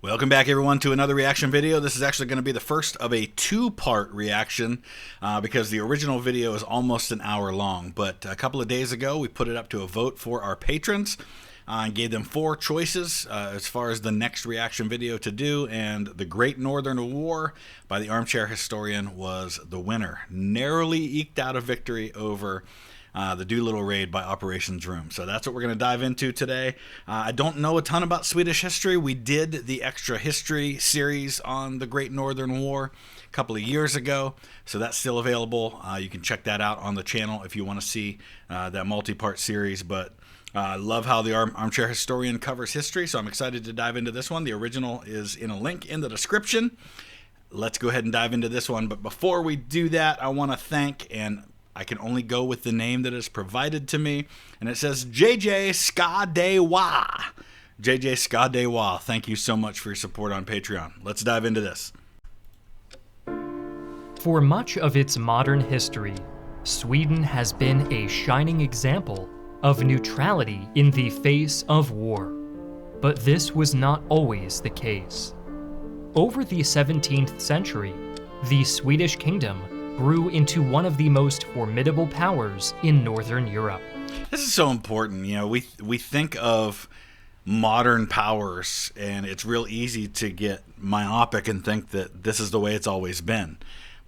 Welcome back, everyone, to another reaction video. This is actually going to be the first of a two-part reaction because the original video is almost an hour long. But a couple of days ago, we put it up to a vote for our patrons and gave them 4 choices as far as the next reaction video to do. And the Great Northern War by the Armchair Historian was the winner. Narrowly eked out a victory over the Doolittle Raid by Operations Room. So that's what we're going to dive into today. I don't know a ton about Swedish history. We did the extra history series on the Great Northern War a couple of years ago, so that's still available. You can check that out on the channel if you want to see that multi-part series. But I love how the Armchair Historian covers history, so I'm excited to dive into this one. The original is in a link in the description. Let's go ahead and dive into this one. But before we do that, I want to thank, and I can only go with the name that is provided to me, and it says JJ Skadewa. JJ Skadewa, thank you so much for your support on Patreon. Let's dive into this. For much of its modern history, Sweden has been a shining example of neutrality in the face of war. But this was not always the case. Over the 17th century, the Swedish kingdom grew into one of the most formidable powers in Northern Europe. This is so important. You know, we think of modern powers, and it's real easy to get myopic and think that this is the way it's always been.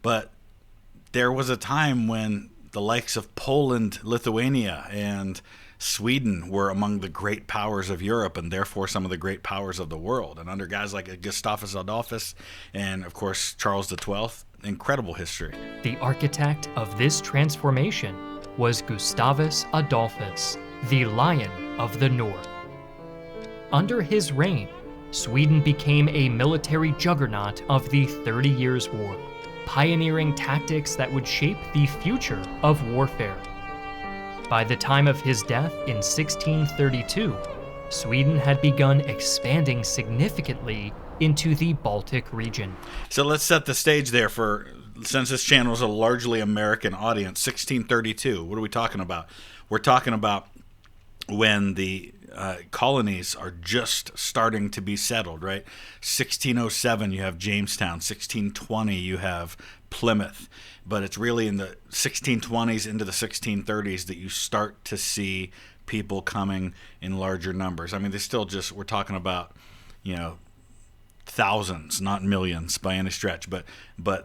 But there was a time when the likes of Poland, Lithuania, and Sweden were among the great powers of Europe, and therefore some of the great powers of the world. And under guys like Gustavus Adolphus and, of course, Charles XII, incredible history. The architect of this transformation was Gustavus Adolphus, the Lion of the North. Under his reign, Sweden became a military juggernaut of the 30 Years' War, pioneering tactics that would shape the future of warfare. By the time of his death in 1632, Sweden had begun expanding significantly into the Baltic region. So let's set the stage there for, since this channel is a largely American audience, 1632, what are we talking about? We're talking about when the colonies are just starting to be settled, right? 1607, you have Jamestown. 1620, you have Plymouth. But it's really in the 1620s into the 1630s that you start to see people coming in larger numbers. I mean, they still just, we're talking about, you know, thousands, not millions by any stretch, but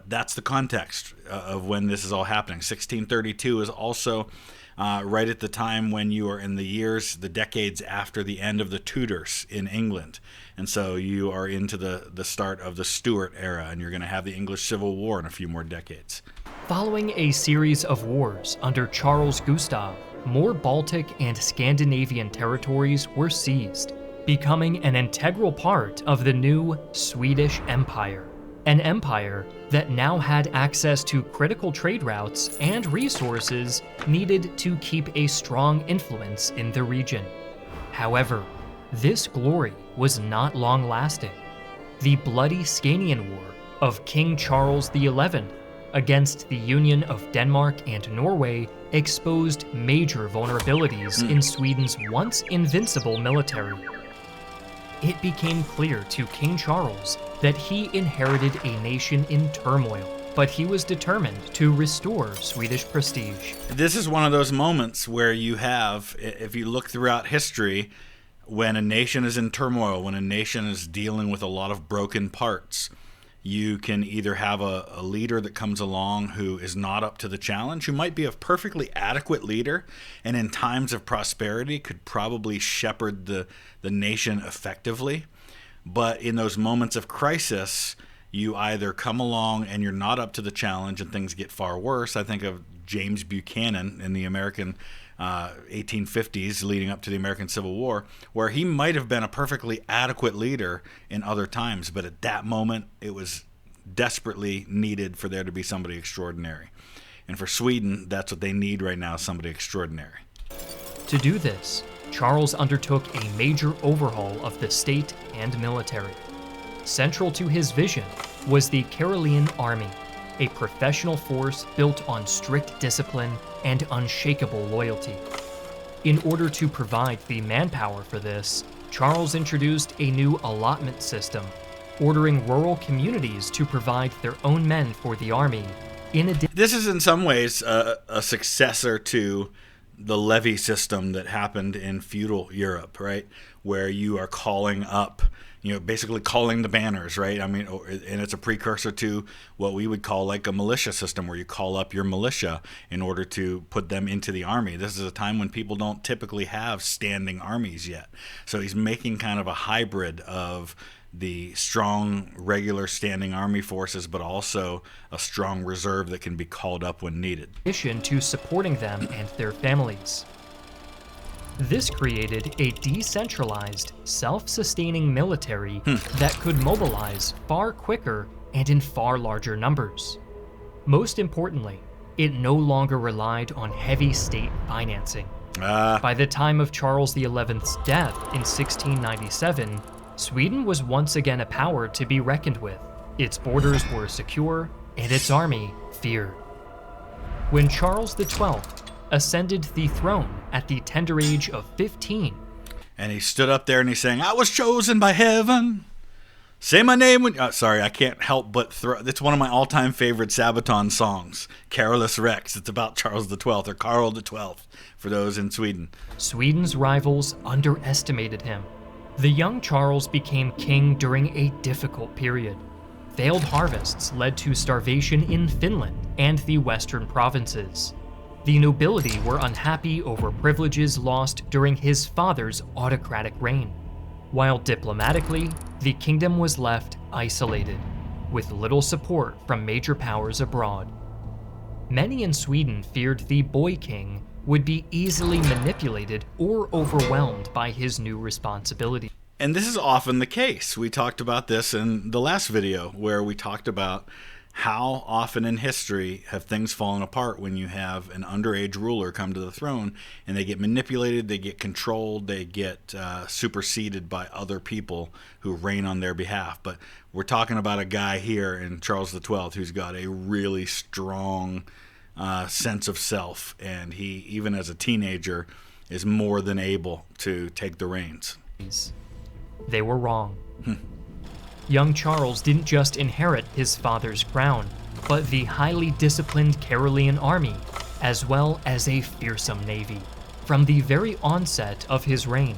that's the context of when this is all happening. 1632 is also right at the time when you are in the decades after the end of the Tudors in England. And so you are into the start of the Stuart era, and you're going to have the English Civil War in a few more decades. Following a series of wars under Charles Gustav, more Baltic and Scandinavian territories were seized, becoming an integral part of the new Swedish Empire, an empire that now had access to critical trade routes and resources needed to keep a strong influence in the region. However, this glory was not long-lasting. The bloody Scanian War of King Charles XI against the Union of Denmark and Norway exposed major vulnerabilities in Sweden's once invincible military. It became clear to King Charles that he inherited a nation in turmoil, but he was determined to restore Swedish prestige. This is one of those moments where you have, if you look throughout history, when a nation is in turmoil, when a nation is dealing with a lot of broken parts, you can either have a leader that comes along who is not up to the challenge, who might be a perfectly adequate leader, and in times of prosperity could probably shepherd the nation effectively. But in those moments of crisis, you either come along and you're not up to the challenge and things get far worse. I think of James Buchanan in the American 1850s leading up to the American Civil War, where he might have been a perfectly adequate leader in other times, but at that moment it was desperately needed for there to be somebody extraordinary. And for Sweden, that's what they need right now, somebody extraordinary. To do this, Charles undertook a major overhaul of the state and military. Central to his vision was the Caroline Army, a professional force built on strict discipline and unshakable loyalty. In order to provide the manpower for this, Charles introduced a new allotment system, ordering rural communities to provide their own men for the army. This is in some ways a successor to the levy system that happened in feudal Europe, right? Where you are calling up, basically calling the banners, right? I mean, and it's a precursor to what we would call like a militia system, where you call up your militia in order to put them into the army. This is a time when people don't typically have standing armies yet. So he's making kind of a hybrid of the strong regular standing army forces, but also a strong reserve that can be called up when needed. In addition to supporting them and their families. This created a decentralized, self-sustaining military that could mobilize far quicker and in far larger numbers. Most importantly, it no longer relied on heavy state financing. By the time of Charles XI's death in 1697, Sweden was once again a power to be reckoned with. Its borders were secure, and its army feared. When Charles XII ascended the throne at the tender age of 15, and he stood up there and he's saying, "I was chosen by heaven. Say my name when..." sorry, I can't help but throw... It's one of my all-time favorite Sabaton songs, Carolus Rex. It's about Charles XII, or Karl XII, for those in Sweden. Sweden's rivals underestimated him. The young Charles became king during a difficult period. Failed harvests led to starvation in Finland and the western provinces. The nobility were unhappy over privileges lost during his father's autocratic reign, while diplomatically, the kingdom was left isolated, with little support from major powers abroad. Many in Sweden feared the boy king would be easily manipulated or overwhelmed by his new responsibility. And this is often the case. We talked about this in the last video, where we talked about how often in history have things fallen apart when you have an underage ruler come to the throne and they get manipulated, they get controlled, they get superseded by other people who reign on their behalf. But we're talking about a guy here in Charles XII who's got a really strong sense of self, and he, even as a teenager, is more than able to take the reins. They were wrong. Young Charles didn't just inherit his father's crown, but the highly disciplined Carolean army, as well as a fearsome navy. From the very onset of his reign,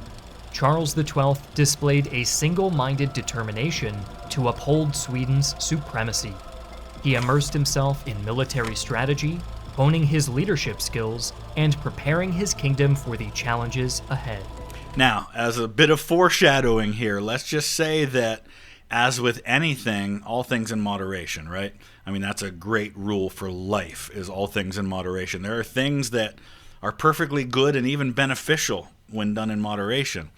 Charles XII displayed a single-minded determination to uphold Sweden's supremacy. He immersed himself in military strategy, honing his leadership skills, and preparing his kingdom for the challenges ahead. Now, as a bit of foreshadowing here, let's just say that, as with anything, all things in moderation, right? I mean, that's a great rule for life, is all things in moderation. There are things that are perfectly good and even beneficial when done in moderation,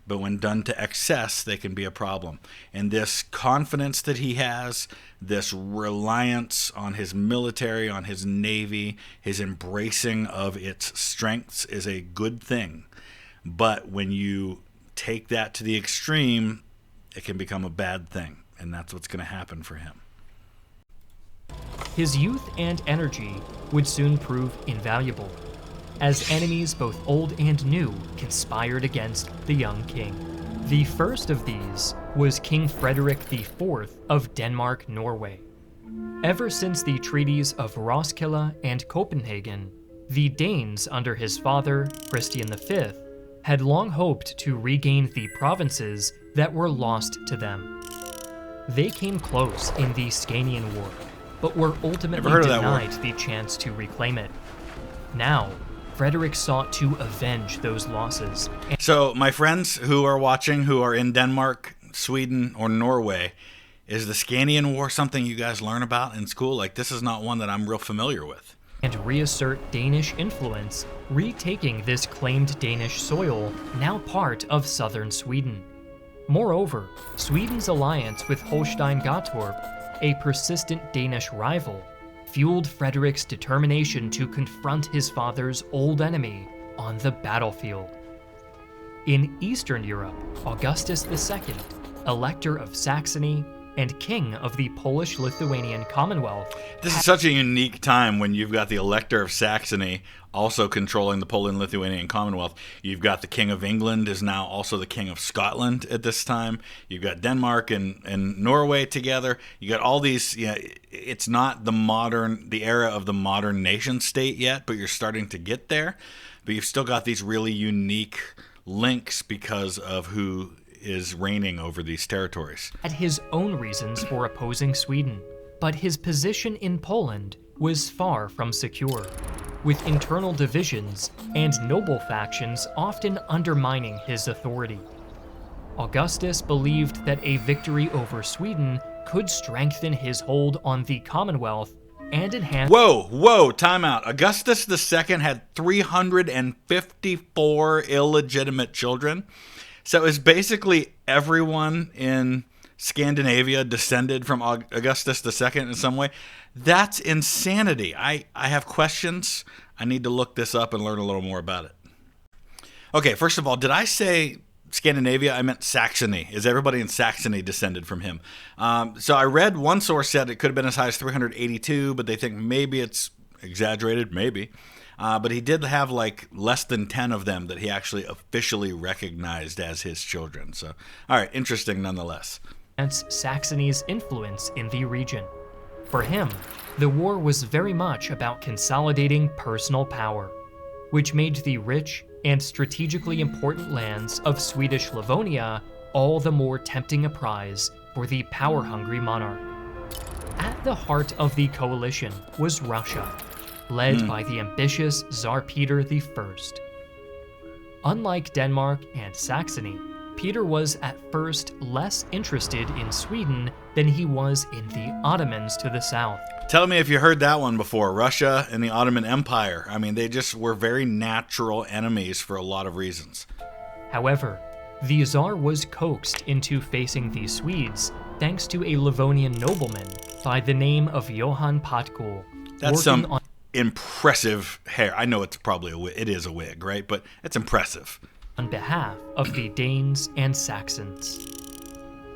but when done to excess, they can be a problem. And this confidence that he has, this reliance on his military, on his navy, his embracing of its strengths is a good thing. But when you take that to the extreme, it can become a bad thing, and that's what's going to happen for him. His youth and energy would soon prove invaluable, as enemies both old and new conspired against the young king. The first of these was King Frederick IV of Denmark-Norway. Ever since the treaties of Roskilde and Copenhagen, the Danes under his father, Christian V, had long hoped to regain the provinces that were lost to them. They came close in the Scanian War, but were ultimately denied the chance to reclaim it. Now, Frederick sought to avenge those losses. So, my friends who are watching, who are in Denmark, Sweden, or Norway, is the Scanian War something you guys learn about in school? Like, this is not one that I'm real familiar with. And reassert Danish influence, retaking this claimed Danish soil, now part of southern Sweden. Moreover, Sweden's alliance with Holstein-Gottorp, a persistent Danish rival, fueled Frederick's determination to confront his father's old enemy on the battlefield. In Eastern Europe, Augustus II, Elector of Saxony and King of the Polish-Lithuanian Commonwealth. This is such a unique time when you've got the Elector of Saxony also controlling the Poland-Lithuanian Commonwealth. You've got the King of England is now also the King of Scotland at this time. You've got Denmark and Norway together. You got all these, it's not the era of the modern nation state yet, but you're starting to get there. But you've still got these really unique links because of who is reigning over these territories. Had his own reasons for opposing Sweden, but his position in Poland was far from secure, with internal divisions and noble factions often undermining his authority. Augustus believed that a victory over Sweden could strengthen his hold on the Commonwealth and enhance... Whoa, time out. Augustus II had 354 illegitimate children. So is basically everyone in Scandinavia descended from Augustus II in some way? That's insanity. I have questions. I need to look this up and learn a little more about it. Okay, first of all, did I say Scandinavia? I meant Saxony. Is everybody in Saxony descended from him? So I read one source said it could have been as high as 382, but they think maybe it's exaggerated, maybe. But he did have like less than 10 of them that he actually officially recognized as his children. So, all right, interesting nonetheless. Saxony's influence in the region. For him, the war was very much about consolidating personal power, which made the rich and strategically important lands of Swedish Livonia all the more tempting a prize for the power-hungry monarch. At the heart of the coalition was Russia, led by the ambitious Tsar Peter I. Unlike Denmark and Saxony, Peter was at first less interested in Sweden than he was in the Ottomans to the south. Tell me if you heard that one before. Russia and the Ottoman Empire. I mean, they just were very natural enemies for a lot of reasons. However, the Tsar was coaxed into facing the Swedes thanks to a Livonian nobleman by the name of Johann Patkul. That's some impressive hair. I know it's probably it is a wig, right? But it's impressive. On behalf of the Danes and Saxons.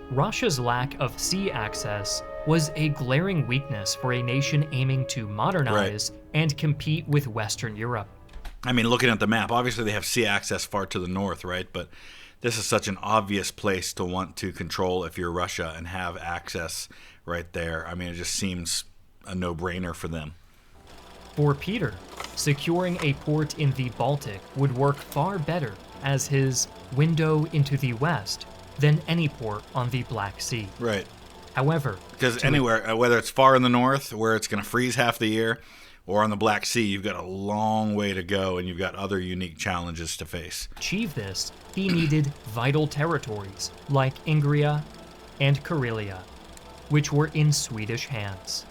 Russia's lack of sea access was a glaring weakness for a nation aiming to modernize and compete with Western Europe. I mean, looking at the map, obviously they have sea access far to the north, right? But this is such an obvious place to want to control if you're Russia and have access right there. I mean, it just seems a no-brainer for them. For Peter, securing a port in the Baltic would work far better as his window into the west than any port on the Black Sea. Right. However, because anywhere, whether it's far in the north where it's going to freeze half the year, or on the Black Sea, you've got a long way to go and you've got other unique challenges to face. To achieve this, he needed vital territories like Ingria and Karelia, which were in Swedish hands.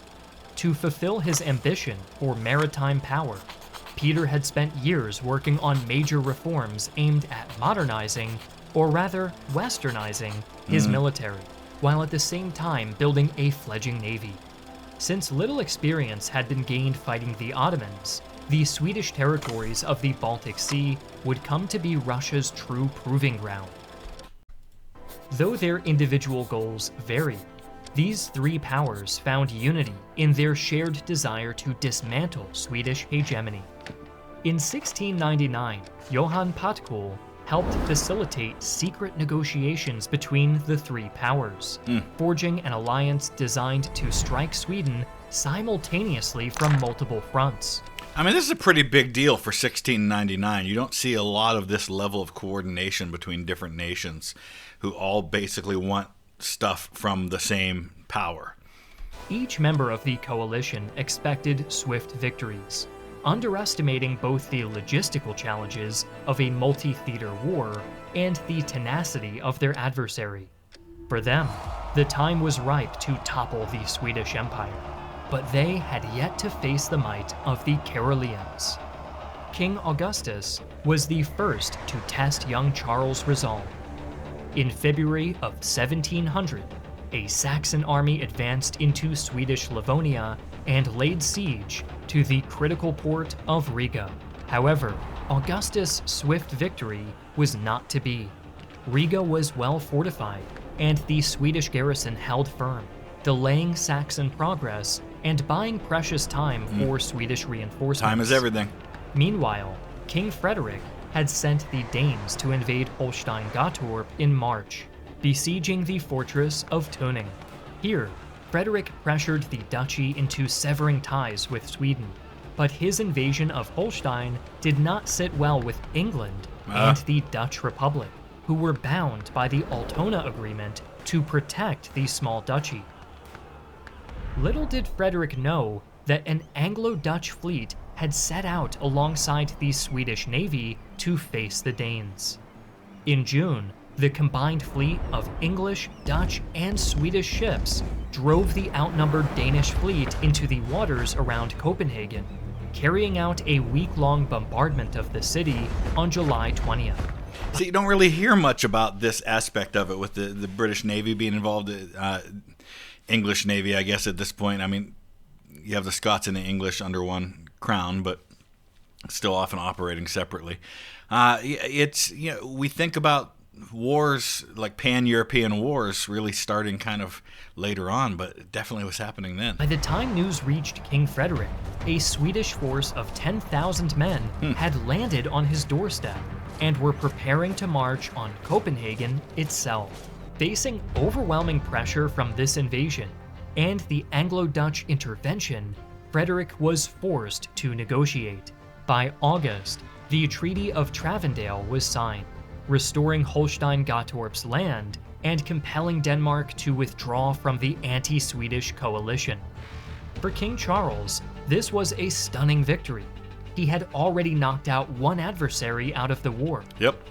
To fulfill his ambition for maritime power, Peter had spent years working on major reforms aimed at modernizing, or rather westernizing, his military, while at the same time building a fledgling navy. Since little experience had been gained fighting the Ottomans, the Swedish territories of the Baltic Sea would come to be Russia's true proving ground. Though their individual goals varied, these three powers found unity in their shared desire to dismantle Swedish hegemony. In 1699, Johann Patkul helped facilitate secret negotiations between the three powers, forging an alliance designed to strike Sweden simultaneously from multiple fronts. I mean, this is a pretty big deal for 1699. You don't see a lot of this level of coordination between different nations who all basically want stuff from the same power. Each member of the coalition expected swift victories, underestimating both the logistical challenges of a multi-theater war and the tenacity of their adversary. For them, the time was ripe to topple the Swedish Empire, but they had yet to face the might of the Karelians. King Augustus was the first to test young Charles' resolve. In February of 1700, a Saxon army advanced into Swedish Livonia and laid siege to the critical port of Riga. However, Augustus' swift victory was not to be. Riga was well fortified, and the Swedish garrison held firm, delaying Saxon progress and buying precious time for Swedish reinforcements. Time is everything. Meanwhile, King Frederick had sent the Danes to invade Holstein-Gottorp in March, besieging the fortress of Tuning. Here, Frederick pressured the duchy into severing ties with Sweden, but his invasion of Holstein did not sit well with England and the Dutch Republic, who were bound by the Altona Agreement to protect the small duchy. Little did Frederick know that an Anglo-Dutch fleet had set out alongside the Swedish Navy to face the Danes. In June, the combined fleet of English, Dutch, and Swedish ships drove the outnumbered Danish fleet into the waters around Copenhagen, carrying out a week-long bombardment of the city on July 20th. So you don't really hear much about this aspect of it with the British Navy being involved, English Navy, I guess, at this point. I mean, you have the Scots and the English under one crown, but still often operating separately. It's, you know, we think about wars, like pan-European wars, really starting kind of later on, but it definitely was happening then. By the time news reached King Frederick, a Swedish force of 10,000 men had landed on his doorstep and were preparing to march on Copenhagen itself. Facing overwhelming pressure from this invasion and the Anglo-Dutch intervention, Frederick was forced to negotiate. By August, the Treaty of Travendale was signed, restoring Holstein-Gottorp's land and compelling Denmark to withdraw from the anti-Swedish coalition. For King Charles, this was a stunning victory. He had already knocked out one adversary out of the war.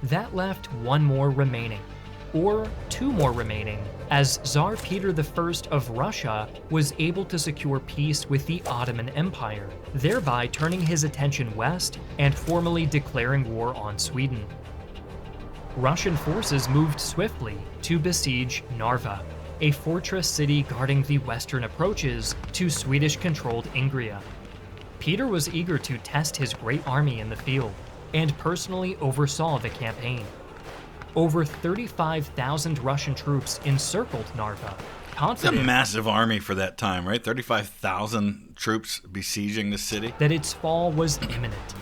That left one more remaining, or two more remaining, as Tsar Peter I of Russia was able to secure peace with the Ottoman Empire, thereby turning his attention west and formally declaring war on Sweden. Russian forces moved swiftly to besiege Narva, a fortress city guarding the western approaches to Swedish-controlled Ingria. Peter was eager to test his great army in the field, and personally oversaw the campaign. Over 35,000 Russian troops encircled Narva, confident— It's a massive army for that time, right? 35,000 troops besieging the city. —that its fall was imminent.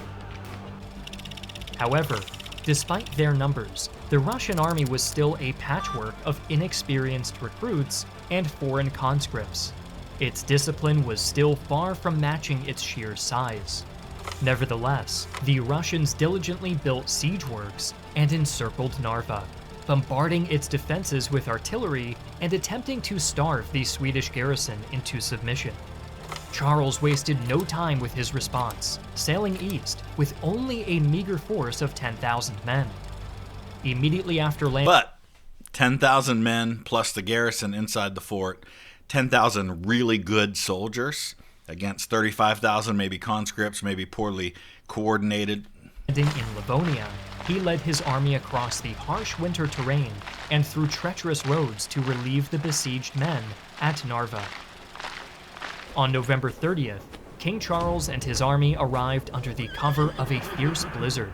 However, despite their numbers, the Russian army was still a patchwork of inexperienced recruits and foreign conscripts. Its discipline was still far from matching its sheer size. Nevertheless, the Russians diligently built siege works and encircled Narva, bombarding its defenses with artillery and attempting to starve the Swedish garrison into submission. Charles wasted no time with his response, sailing east with only a meager force of 10,000 men. Immediately after landing— But 10,000 men plus the garrison inside the fort, 10,000 really good soldiers against 35,000 maybe conscripts, maybe poorly coordinated. In Livonia, he led his army across the harsh winter terrain and through treacherous roads to relieve the besieged men at Narva. On November 30th, King Charles and his army arrived under the cover of a fierce blizzard.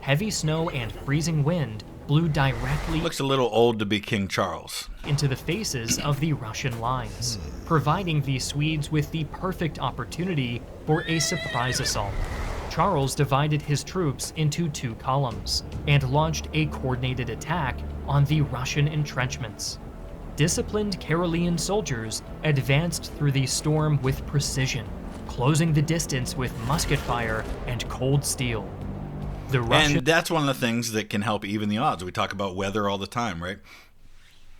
Heavy snow and freezing wind blew directly— Looks a little old to be King Charles. —into the faces of the Russian lines, providing the Swedes with the perfect opportunity for a surprise assault. Charles divided his troops into two columns and launched a coordinated attack on the Russian entrenchments. Disciplined Carolean soldiers advanced through the storm with precision, closing the distance with musket fire and cold steel. And that's one of the things that can help even the odds. We talk about weather all the time, right?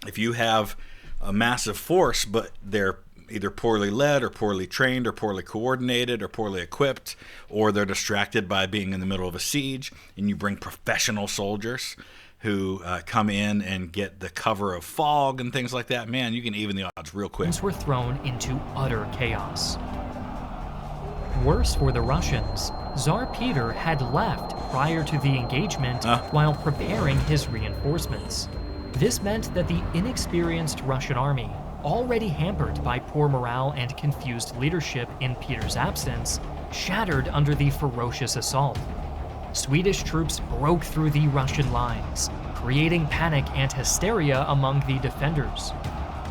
If you have a massive force, but they're either poorly led or poorly trained or poorly coordinated or poorly equipped, or they're distracted by being in the middle of a siege, and you bring professional soldiers who come in and get the cover of fog and things like that, man, you can even the odds real quick. Were thrown into utter chaos. Worse for the Russians, Tsar Peter had left prior to the engagement while preparing his reinforcements. This meant that the inexperienced Russian army, already hampered by poor morale and confused leadership in Peter's absence, shattered under the ferocious assault. Swedish troops broke through the Russian lines, creating panic and hysteria among the defenders.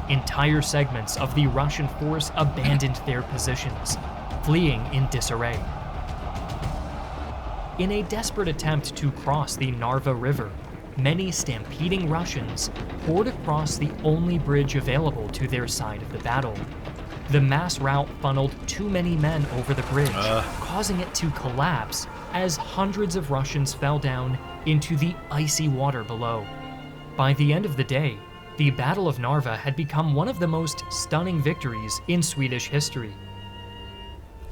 Entire segments of the Russian force abandoned their positions, fleeing in disarray. In a desperate attempt to cross the Narva River, many stampeding Russians poured across the only bridge available to their side of the battle. The mass rout funneled too many men over the bridge, causing it to collapse as hundreds of Russians fell down into the icy water below. By the end of the day, the Battle of Narva had become one of the most stunning victories in Swedish history.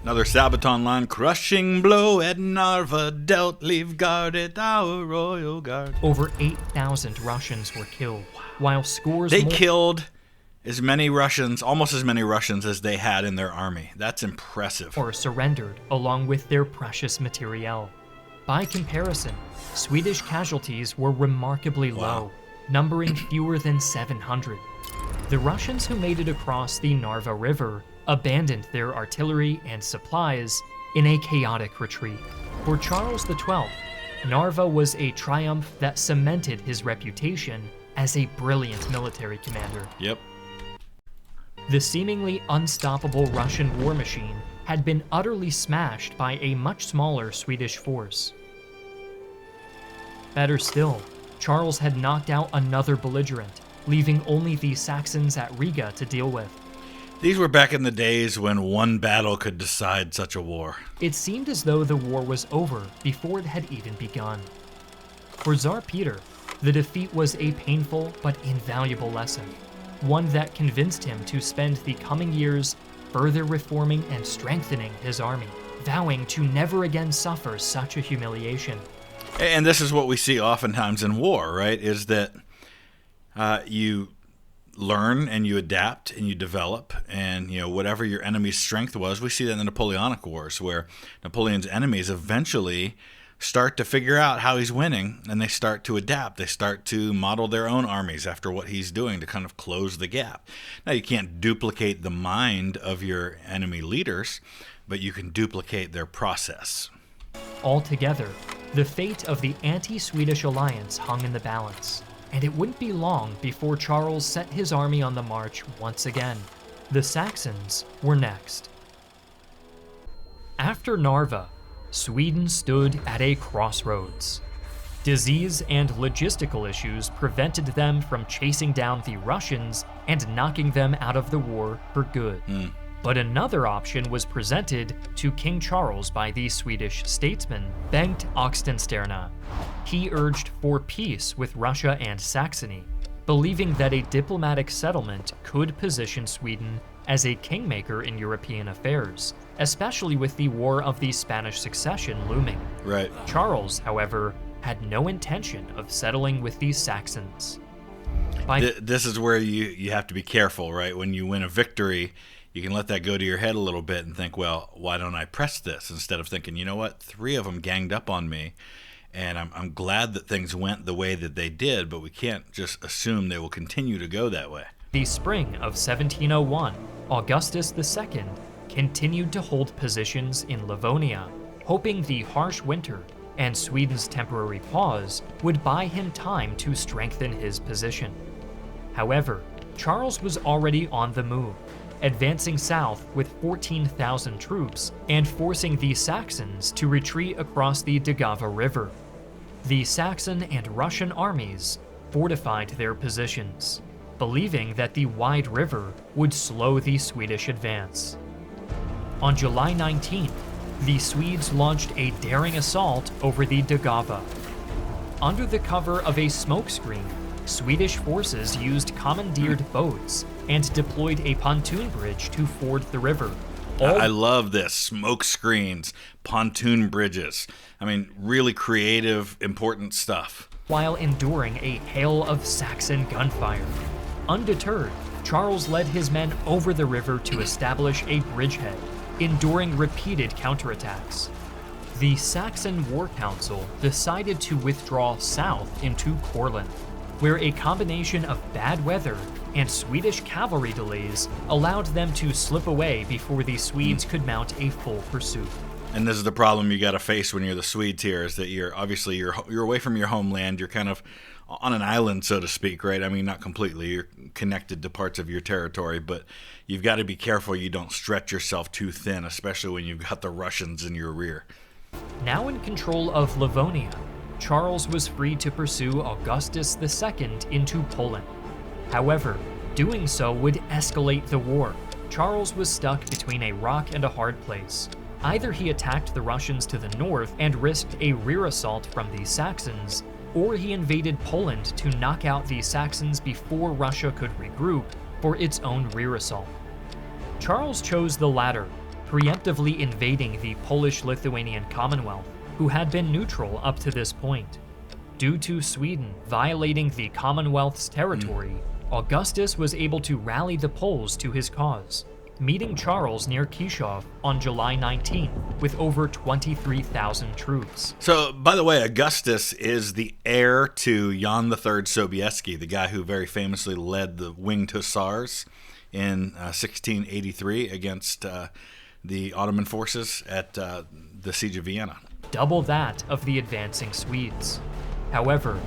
Another Sabaton line, crushing blow at Narva, dealt, leave guarded our royal guard. Over 8,000 Russians were killed, while scores They more killed as many Russians, almost as many Russians as they had in their army. That's impressive. or surrendered along with their precious materiel. By comparison, Swedish casualties were remarkably low, numbering fewer than 700. The Russians who made it across the Narva River abandoned their artillery and supplies in a chaotic retreat. For Charles XII, Narva was a triumph that cemented his reputation as a brilliant military commander. Yep. The seemingly unstoppable Russian war machine had been utterly smashed by a much smaller Swedish force. Better still, Charles had knocked out another belligerent, leaving only the Saxons at Riga to deal with. These were back in the days when one battle could decide such a war. It seemed as though the war was over before it had even begun. For Tsar Peter, the defeat was a painful but invaluable lesson, one that convinced him to spend the coming years further reforming and strengthening his army, vowing to never again suffer such a humiliation. And this is what we see oftentimes in war, right? Is that you learn and you adapt and you develop, and whatever your enemy's strength was. We see that in the Napoleonic Wars, where Napoleon's enemies eventually start to figure out how he's winning, and they start to adapt. They start to model their own armies after what he's doing to kind of close the gap. Now, you can't duplicate the mind of your enemy leaders, but you can duplicate their process. Altogether, the fate of the anti-Swedish alliance hung in the balance, and it wouldn't be long before Charles set his army on the march once again. The Saxons were next. After Narva, Sweden stood at a crossroads. Disease and logistical issues prevented them from chasing down the Russians and knocking them out of the war for good. But another option was presented to King Charles by the Swedish statesman Bengt Oxenstierna. He urged for peace with Russia and Saxony, believing that a diplomatic settlement could position Sweden as a kingmaker in European affairs, especially with the War of the Spanish Succession looming. Right. Charles, however, had no intention of settling with the Saxons. This is where you have to be careful, right? When you win a victory, you can let that go to your head a little bit and think, well, why don't I press this? Instead of thinking, you know what, 3 of them ganged up on me, and I'm glad that things went the way that they did, but we can't just assume they will continue to go that way. The spring of 1701, Augustus II continued to hold positions in Livonia, hoping the harsh winter and Sweden's temporary pause would buy him time to strengthen his position. However, Charles was already on the move, advancing south with 14,000 troops and forcing the Saxons to retreat across the Daugava River. The Saxon and Russian armies fortified their positions, believing that the wide river would slow the Swedish advance. On July 19th, the Swedes launched a daring assault over the Daugava. Under the cover of a smokescreen, Swedish forces used commandeered boats and deployed a pontoon bridge to ford the river. I love this. Smoke screens, pontoon bridges. I mean, really creative, important stuff. While enduring a hail of Saxon gunfire. Undeterred, Charles led his men over the river to establish a bridgehead, enduring repeated counterattacks. The Saxon War Council decided to withdraw south into Courland, where a combination of bad weather and Swedish cavalry delays allowed them to slip away before the Swedes could mount a full pursuit. And this is the problem you got to face when you're the Swedes here, is that you're away from your homeland. You're kind of on an island, so to speak, right? I mean, not completely. You're connected to parts of your territory, but you've got to be careful you don't stretch yourself too thin, especially when you've got the Russians in your rear. Now in control of Livonia, Charles was free to pursue Augustus II into Poland. However, doing so would escalate the war. Charles was stuck between a rock and a hard place. Either he attacked the Russians to the north and risked a rear assault from the Saxons, or he invaded Poland to knock out the Saxons before Russia could regroup for its own rear assault. Charles chose the latter, preemptively invading the Polish-Lithuanian Commonwealth, who had been neutral up to this point. Due to Sweden violating the Commonwealth's territory, Augustus was able to rally the Poles to his cause, meeting Charles near Kiev on July 19 with over 23,000 troops. So, by the way, Augustus is the heir to Jan III Sobieski, the guy who very famously led the Winged Hussars in 1683 against the Ottoman forces at the Siege of Vienna. Double that of the advancing Swedes. However,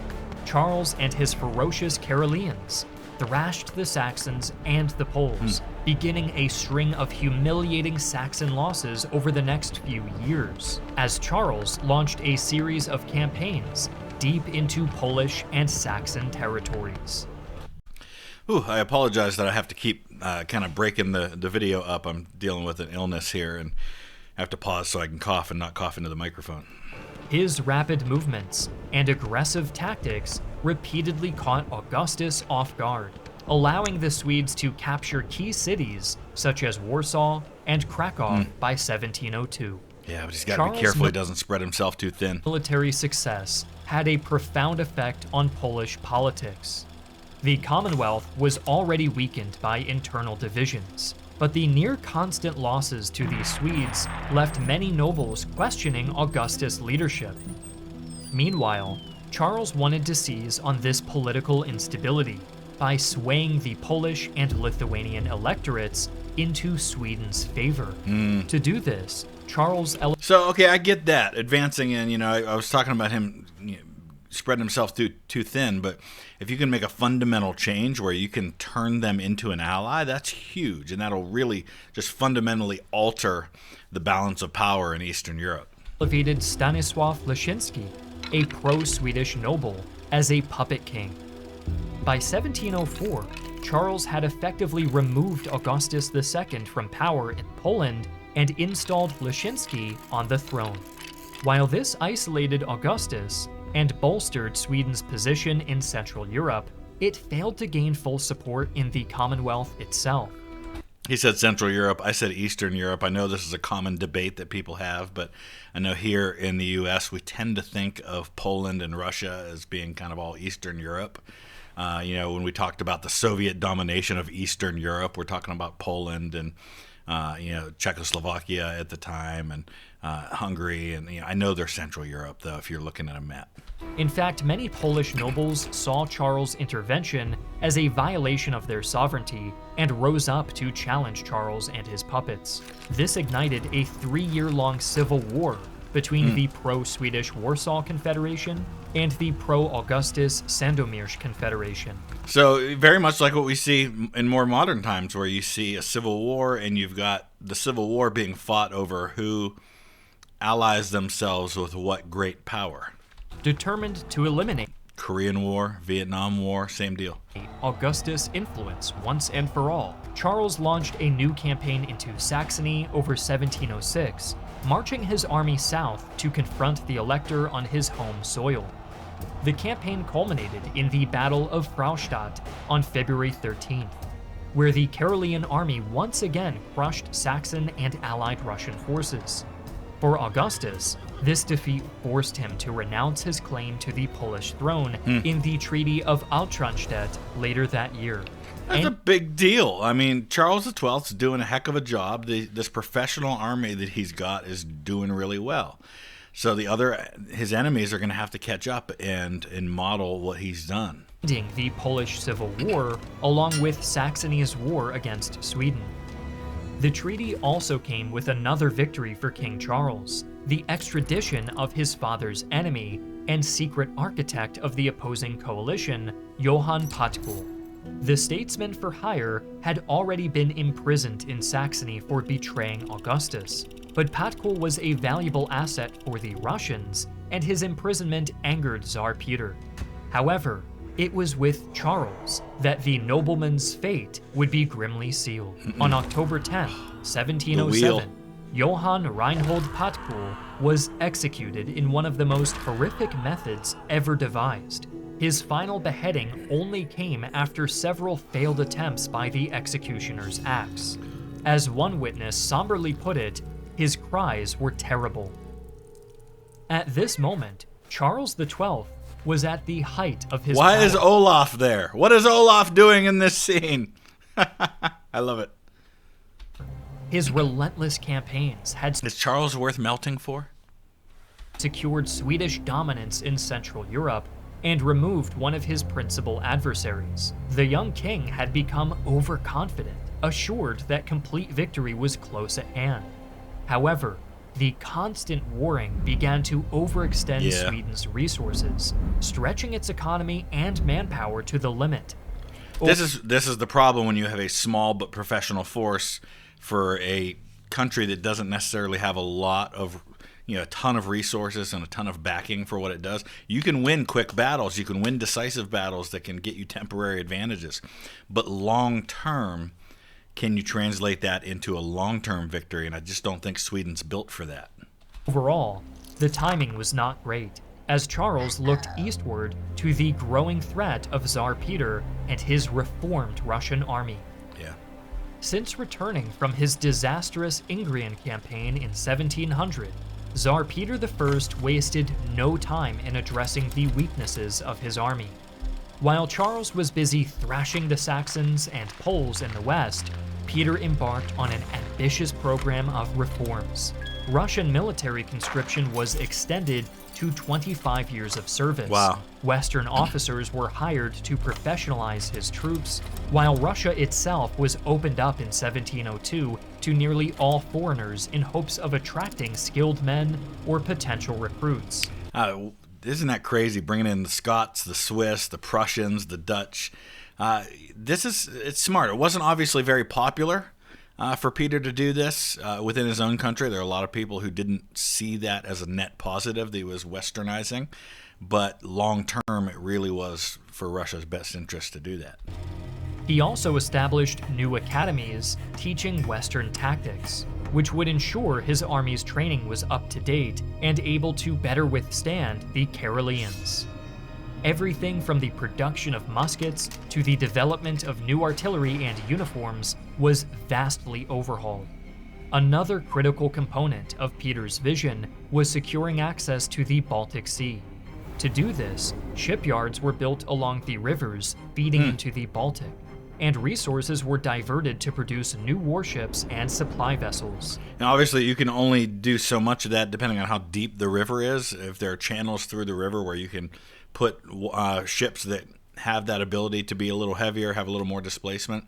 Charles and his ferocious Karelians thrashed the Saxons and the Poles, beginning a string of humiliating Saxon losses over the next few years, as Charles launched a series of campaigns deep into Polish and Saxon territories. Ooh, I apologize that I have to keep kind of breaking the video up. I'm dealing with an illness here and I have to pause so I can cough and not cough into the microphone. His rapid movements and aggressive tactics repeatedly caught Augustus off guard, allowing the Swedes to capture key cities such as Warsaw and Krakow by 1702. Yeah, but he's got to be careful he doesn't spread himself too thin. Military success had a profound effect on Polish politics. The Commonwealth was already weakened by internal divisions, but the near-constant losses to the Swedes left many nobles questioning Augustus' leadership. Meanwhile, Charles wanted to seize on this political instability by swaying the Polish and Lithuanian electorates into Sweden's favor. To do this, Charles... So, okay, I get that. Advancing in, I was talking about him spreading himself too thin, but if you can make a fundamental change where you can turn them into an ally, that's huge, and that'll really just fundamentally alter the balance of power in Eastern Europe. Elevated Stanisław Leszczyński, a pro-Swedish noble, as a puppet king. By 1704, Charles had effectively removed Augustus II from power in Poland and installed Leszczyński on the throne. While this isolated Augustus and bolstered Sweden's position in Central Europe, it failed to gain full support in the Commonwealth itself. He said Central Europe, I said Eastern Europe. I know this is a common debate that people have, but I know here in the U.S. we tend to think of Poland and Russia as being kind of all Eastern Europe. When we talked about the Soviet domination of Eastern Europe, we're talking about Poland and Czechoslovakia at the time, and Hungary, and I know they're Central Europe, though, if you're looking at a map. In fact, many Polish nobles saw Charles' intervention as a violation of their sovereignty and rose up to challenge Charles and his puppets. This ignited a 3-year-long civil war between the pro-Swedish Warsaw Confederation and the pro-Augustus Sandomierz Confederation. So very much like what we see in more modern times, where you see a civil war and you've got the civil war being fought over who allies themselves with what great power. Determined to eliminate Korean War, Vietnam War, same deal. Augustus' influence once and for all, Charles launched a new campaign into Saxony over 1706, marching his army south to confront the elector on his home soil. The campaign culminated in the Battle of Fraustadt on February 13th, where the Karelian army once again crushed Saxon and allied Russian forces. For Augustus, this defeat forced him to renounce his claim to the Polish throne in the Treaty of Altrandstedt later that year. That's a big deal. I mean, Charles XII is doing a heck of a job. This professional army that he's got is doing really well. So his enemies are going to have to catch up and model what he's done. Ending the Polish Civil War, along with Saxony's war against Sweden. The treaty also came with another victory for King Charles, the extradition of his father's enemy and secret architect of the opposing coalition, Johann Patkul. The statesman for hire had already been imprisoned in Saxony for betraying Augustus, But Patkul was a valuable asset for the Russians, and his imprisonment angered Tsar Peter. However, it was with Charles that the nobleman's fate would be grimly sealed. On October 10, 1707, Johann Reinhold Patkul was executed in one of the most horrific methods ever devised. His final beheading only came after several failed attempts by the executioner's axe. As one witness somberly put it, his cries were terrible. At this moment, Charles XII was at the height of his Why power. is Olaf there? What is Olaf doing in this scene? I love it. His relentless campaigns had Is Charles worth melting for? secured Swedish dominance in Central Europe and removed one of his principal adversaries. The young king had become overconfident, assured that complete victory was close at hand. However, the constant warring began to overextend Sweden's resources, stretching its economy and manpower to the limit. This is the problem when you have a small but professional force for a country that doesn't necessarily have a lot of, a ton of resources and a ton of backing for what it does. You can win quick battles, you can win decisive battles that can get you temporary advantages, but long term, can you translate that into a long-term victory? And I just don't think Sweden's built for that. Overall, the timing was not great, as Charles looked eastward to the growing threat of Tsar Peter and his reformed Russian army. Yeah. Since returning from his disastrous Ingrian campaign in 1700, Tsar Peter I wasted no time in addressing the weaknesses of his army. While Charles was busy thrashing the Saxons and Poles in the west, Peter embarked on an ambitious program of reforms. Russian military conscription was extended to 25 years of service. Wow. Western officers were hired to professionalize his troops, while Russia itself was opened up in 1702 to nearly all foreigners in hopes of attracting skilled men or potential recruits. Isn't that crazy, bringing in the Scots, the Swiss, the Prussians, the Dutch? It's smart. It wasn't obviously very popular for Peter to do this within his own country. There are a lot of people who didn't see that as a net positive that he was westernizing, but long term it really was for Russia's best interest to do that. He also established new academies teaching Western tactics, which would ensure his army's training was up to date and able to better withstand the Karelians. Everything from the production of muskets to the development of new artillery and uniforms was vastly overhauled. Another critical component of Peter's vision was securing access to the Baltic Sea. To do this, shipyards were built along the rivers feeding into the Baltic, and resources were diverted to produce new warships and supply vessels. Now, obviously, you can only do so much of that depending on how deep the river is. If there are channels through the river where you can put ships that have that ability to be a little heavier, have a little more displacement.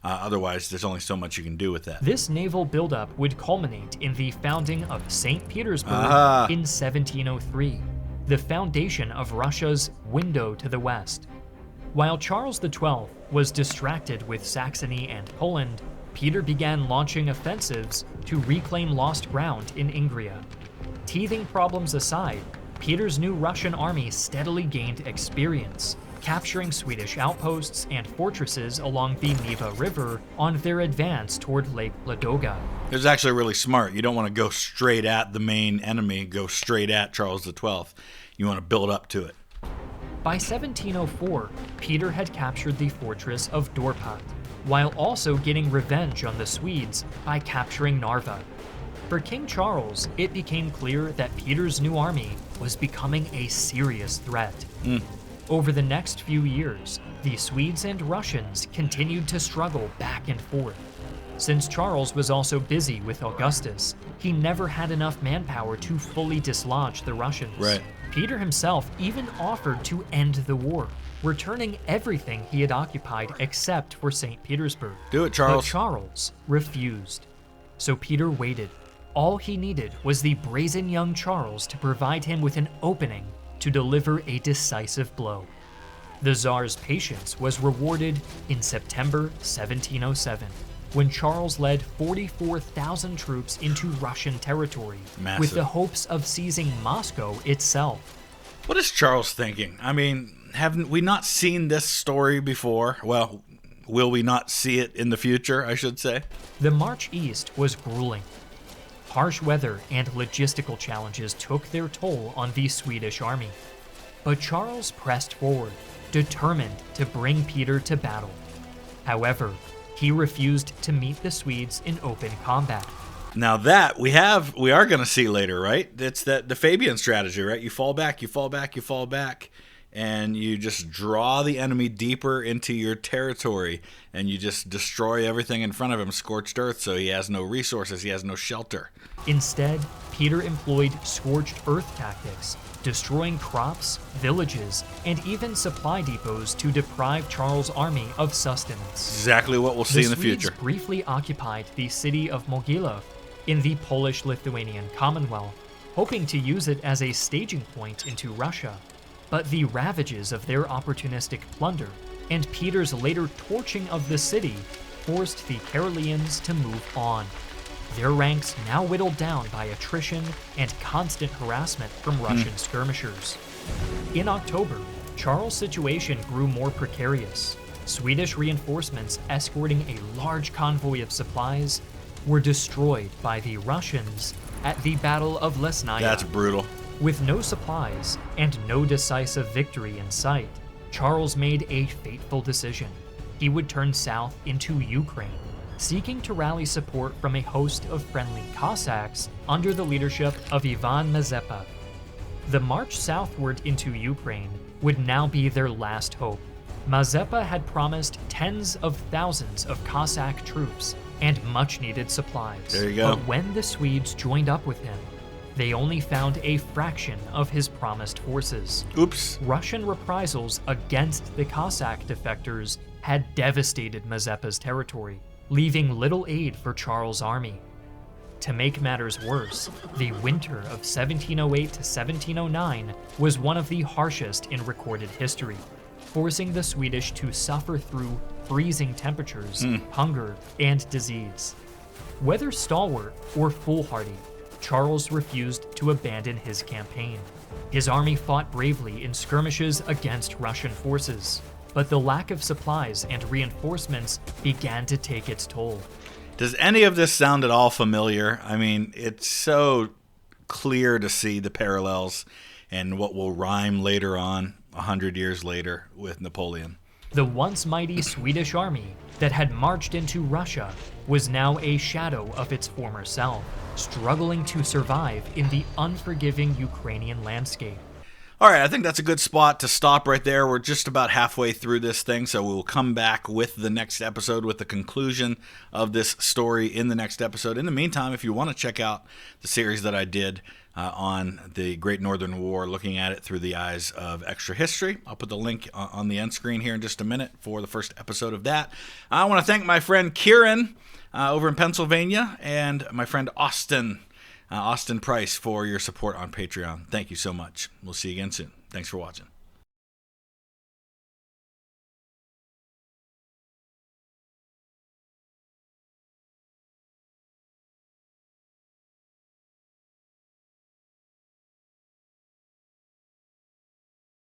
Otherwise, there's only so much you can do with that. This naval buildup would culminate in the founding of St. Petersburg in 1703, the foundation of Russia's window to the west. While Charles XII was distracted with Saxony and Poland, Peter began launching offensives to reclaim lost ground in Ingria. Teething problems aside, Peter's new Russian army steadily gained experience, capturing Swedish outposts and fortresses along the Neva River on their advance toward Lake Ladoga. It was actually really smart. You don't want to go straight at the main enemy, go straight at Charles XII. You want to build up to it. By 1704, Peter had captured the fortress of Dorpat, while also getting revenge on the Swedes by capturing Narva. For King Charles, it became clear that Peter's new army was becoming a serious threat. Over the next few years, the Swedes and Russians continued to struggle back and forth. Since Charles was also busy with Augustus, he never had enough manpower to fully dislodge the Russians. Right. Peter himself even offered to end the war, returning everything he had occupied except for St. Petersburg. Do it, Charles. But Charles refused. So Peter waited. All he needed was the brazen young Charles to provide him with an opening to deliver a decisive blow. The Tsar's patience was rewarded in September 1707. when Charles led 44,000 troops into Russian territory, Massive. with the hopes of seizing Moscow itself. What is Charles thinking? I mean, haven't we not seen this story before? Well, will we not see it in the future, I should say? The march east was grueling. Harsh weather and logistical challenges took their toll on the Swedish army. But Charles pressed forward, determined to bring Peter to battle. However, he refused to meet the Swedes in open combat. Now that we are going to see later, right? It's the Fabian strategy, right? You fall back, you fall back, you fall back, and you just draw the enemy deeper into your territory, and you just destroy everything in front of him, scorched earth, so he has no resources, he has no shelter. Instead, Peter employed scorched earth tactics, destroying crops, villages, and even supply depots to deprive Charles' army of sustenance. Exactly what we'll see in the Swedes future. briefly occupied the city of Mogilów in the Polish-Lithuanian Commonwealth, hoping to use it as a staging point into Russia. But the ravages of their opportunistic plunder and Peter's later torching of the city forced the Caroleans to move on. Their ranks now whittled down by attrition and constant harassment from Russian skirmishers. In October, Charles' situation grew more precarious. Swedish reinforcements escorting a large convoy of supplies were destroyed by the Russians at the Battle of Lesnaya. That's brutal. With no supplies and no decisive victory in sight, Charles made a fateful decision. He would turn south into Ukraine, seeking to rally support from a host of friendly Cossacks under the leadership of Ivan Mazepa. The march southward into Ukraine would now be their last hope. Mazepa had promised tens of thousands of Cossack troops and much-needed supplies. There you go. But when the Swedes joined up with him, they only found a fraction of his promised forces. Oops. Russian reprisals against the Cossack defectors had devastated Mazepa's territory, leaving little aid for Charles' army. To make matters worse, the winter of 1708 to 1709 was one of the harshest in recorded history, forcing the Swedish to suffer through freezing temperatures, hunger, and disease. Whether stalwart or foolhardy, Charles refused to abandon his campaign. His army fought bravely in skirmishes against Russian forces, but the lack of supplies and reinforcements began to take its toll. Does any of this sound at all familiar? I mean, it's so clear to see the parallels and what will rhyme later on, 100 years later, with Napoleon. The once mighty Swedish army that had marched into Russia was now a shadow of its former self, struggling to survive in the unforgiving Ukrainian landscape. All right, I think that's a good spot to stop right there. We're just about halfway through this thing, so we'll come back with the next episode, with the conclusion of this story in the next episode. In the meantime, if you want to check out the series that I did on the Great Northern War, looking at it through the eyes of extra history, I'll put the link on the end screen here in just a minute for the first episode of that. I want to thank my friend Kieran over in Pennsylvania and my friend Austin Price for your support on Patreon. Thank you so much. We'll see you again soon. Thanks for watching.